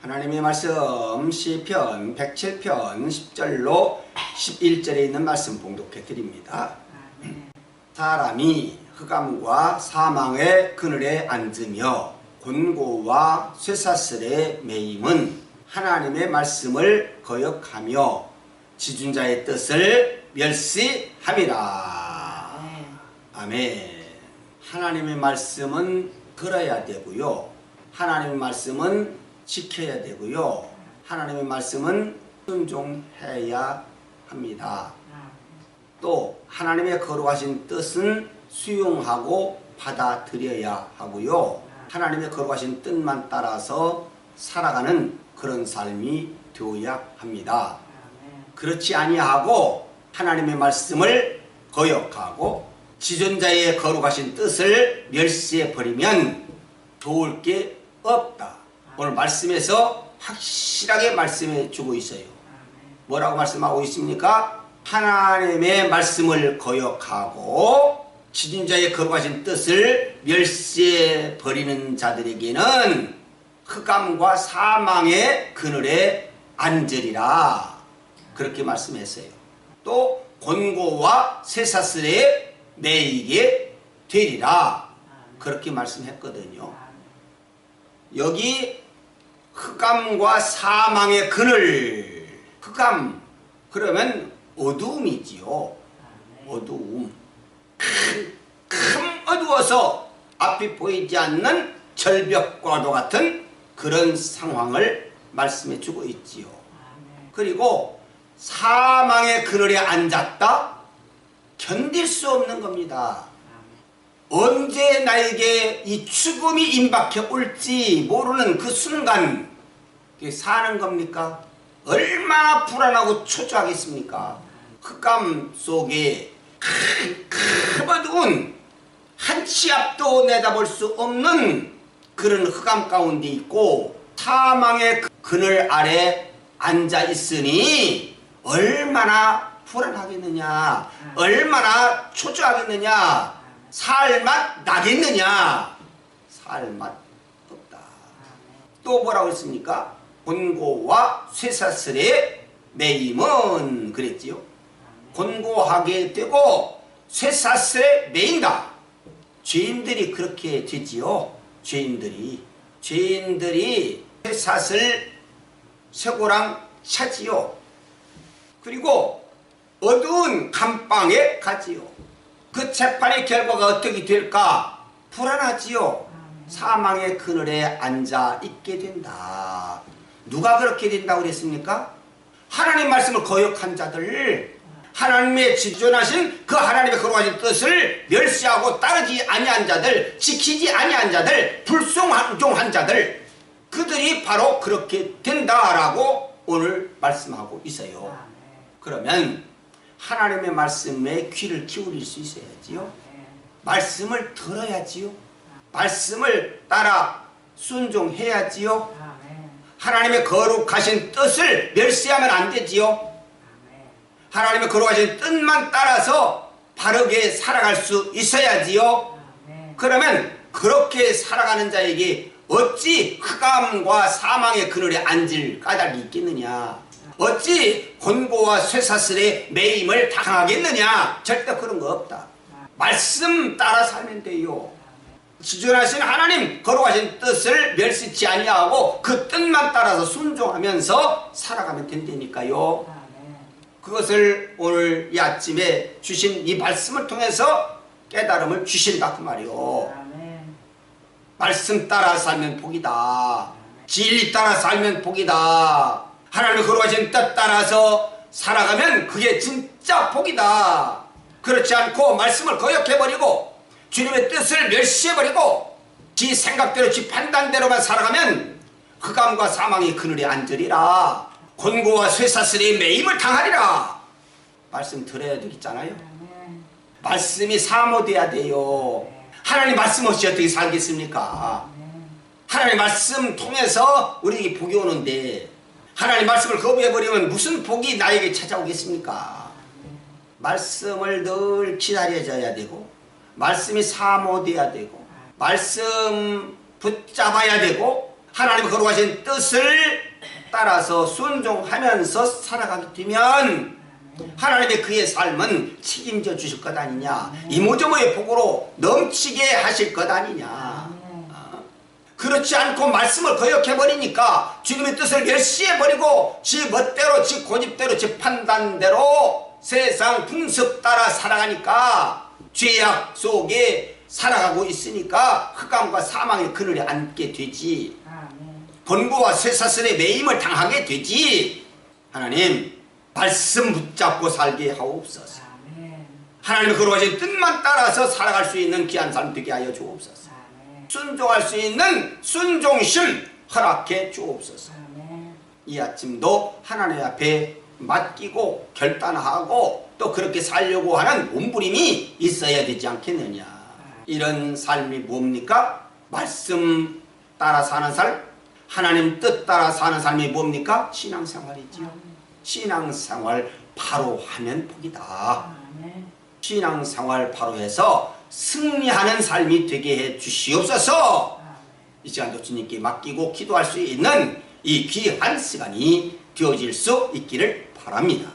하나님의 말씀 시편 107편 10절로 11절에 있는 말씀 봉독해 드립니다. 사람이 흑암과 사망의 그늘에 앉으며 곤고와 쇠사슬에 매임은 하나님의 말씀을 거역하며 지존자의 뜻을 멸시함이라. 아멘. 하나님의 말씀은 들어야 되고요. 하나님의 말씀은 지켜야 되고요. 하나님의 말씀은 순종해야 합니다. 또 하나님의 거룩하신 뜻은 수용하고 받아들여야 하고요. 하나님의 거룩하신 뜻만 따라서 살아가는 그런 삶이 되어야 합니다. 그렇지 아니하고 하나님의 말씀을 거역하고 지존자의 거룩하신 뜻을 멸시해버리면 좋을 게 없다. 오늘 말씀에서 확실하게 말씀해 주고 있어요. 뭐라고 말씀하고 있습니까? 하나님의 말씀을 거역하고 지존자의 거룩하신 뜻을 멸시해 버리는 자들에게는 흑암과 사망의 그늘에 앉으리라. 그렇게 말씀했어요. 또 곤고와 쇠사슬에 매이게 되리라. 그렇게 말씀했거든요. 여기 흑암과 사망의 그늘, 흑암 그러면 어두움이지요. 어두움. 큰 어두워서 앞이 보이지 않는 절벽과도 같은 그런 상황을 말씀해 주고 있지요. 그리고 사망의 그늘에 앉았다? 견딜 수 없는 겁니다. 언제 나에게 이 죽음이 임박해 올지 모르는 그 순간 사는 겁니까? 얼마나 불안하고 초조하겠습니까? 흑암 속에 큰 어두운 한 치 앞도 내다볼 수 없는 그런 흑암 가운데 있고 사망의 그늘 아래 앉아 있으니 얼마나 불안하겠느냐, 얼마나 초조하겠느냐, 살맛 나겠느냐? 살맛 없다. 또 뭐라고 했습니까? 곤고와 쇠사슬에 매임은 그랬지요. 곤고하게 되고 쇠사슬에 매인다. 죄인들이 그렇게 되지요. 죄인들이 쇠사슬 쇠고랑 차지요. 그리고 어두운 감방에 가지요. 그 재판의 결과가 어떻게 될까? 불안하지요. 사망의 그늘에 앉아 있게 된다. 누가 그렇게 된다고 그랬습니까? 하나님 말씀을 거역한 자들, 하나님의 지존하신 그 하나님의 거룩하신 뜻을 멸시하고 따르지 아니한 자들, 지키지 아니한 자들, 불순종한 자들, 그들이 바로 그렇게 된다라고 오늘 말씀하고 있어요. 그러면 하나님의 말씀에 귀를 기울일 수 있어야지요. 말씀을 들어야지요. 말씀을 따라 순종해야지요. 하나님의 거룩하신 뜻을 멸시하면 안 되지요. 하나님의 거룩하신 뜻만 따라서 바르게 살아갈 수 있어야지요. 그러면 그렇게 살아가는 자에게 어찌 흑암과 사망의 그늘에 앉을 까닭이 있겠느냐? 어찌 곤고와 쇠사슬에 매임을 당하겠느냐? 절대 그런 거 없다. 말씀 따라 살면 돼요. 지존하신 하나님 거룩하신 뜻을 멸시치 아니하고 그 뜻만 따라서 순종하면서 살아가면 된다니까요. 그것을 오늘 이 아침에 주신 이 말씀을 통해서 깨달음을 주신다 그 말이요. 말씀 따라 살면 복이다. 진리 따라 살면 복이다. 하나님의 거룩하신 뜻 따라서 살아가면 그게 진짜 복이다. 그렇지 않고 말씀을 거역해버리고 주님의 뜻을 멸시해버리고 지 생각대로 지 판단대로만 살아가면 흑암과 사망의 그늘에 앉으리라. 곤고와 쇠사슬에 매임을 당하리라. 말씀 들어야 되겠잖아요. 말씀이 사모돼야 돼요. 하나님 말씀 없이 어떻게 살겠습니까? 하나님 말씀 통해서 우리에게 복이 오는데 하나님 말씀을 거부해버리면 무슨 복이 나에게 찾아오겠습니까? 말씀을 늘 기다려져야 되고 말씀이 사모돼야 되고 말씀 붙잡아야 되고 하나님의 거룩하신 뜻을 따라서 순종하면서 살아가게 되면 하나님의 그의 삶은 책임져 주실 것 아니냐, 이모저모의 복으로 넘치게 하실 것 아니냐. 그렇지 않고 말씀을 거역해버리니까 주님의 뜻을 멸시해버리고 지 멋대로 지 고집대로 지 판단대로 세상 풍습 따라 살아가니까 죄악 속에 살아가고 있으니까 흑암과 사망의 그늘에 앉게 되지. 번고와 쇠사슬의 매임을 당하게 되지. 하나님 말씀 붙잡고 살게 하옵소서. 하나님의 거룩하신 뜻만 따라서 살아갈 수 있는 귀한 삶 되게 하여 주옵소서. 순종할 수 있는 순종심 허락해 주옵소서. 이 아침도 하나님 앞에 맡기고 결단하고 또 그렇게 살려고 하는 몸부림이 있어야 되지 않겠느냐. 이런 삶이 뭡니까? 말씀 따라 사는 삶, 하나님 뜻 따라 사는 삶이 뭡니까? 신앙생활이지요. 신앙생활 바로 하면 복이다. 신앙생활 바로 해서 승리하는 삶이 되게 해 주시옵소서. 이 시간도 주님께 맡기고 기도할 수 있는 이 귀한 시간이 되어질 수 있기를 바랍니다.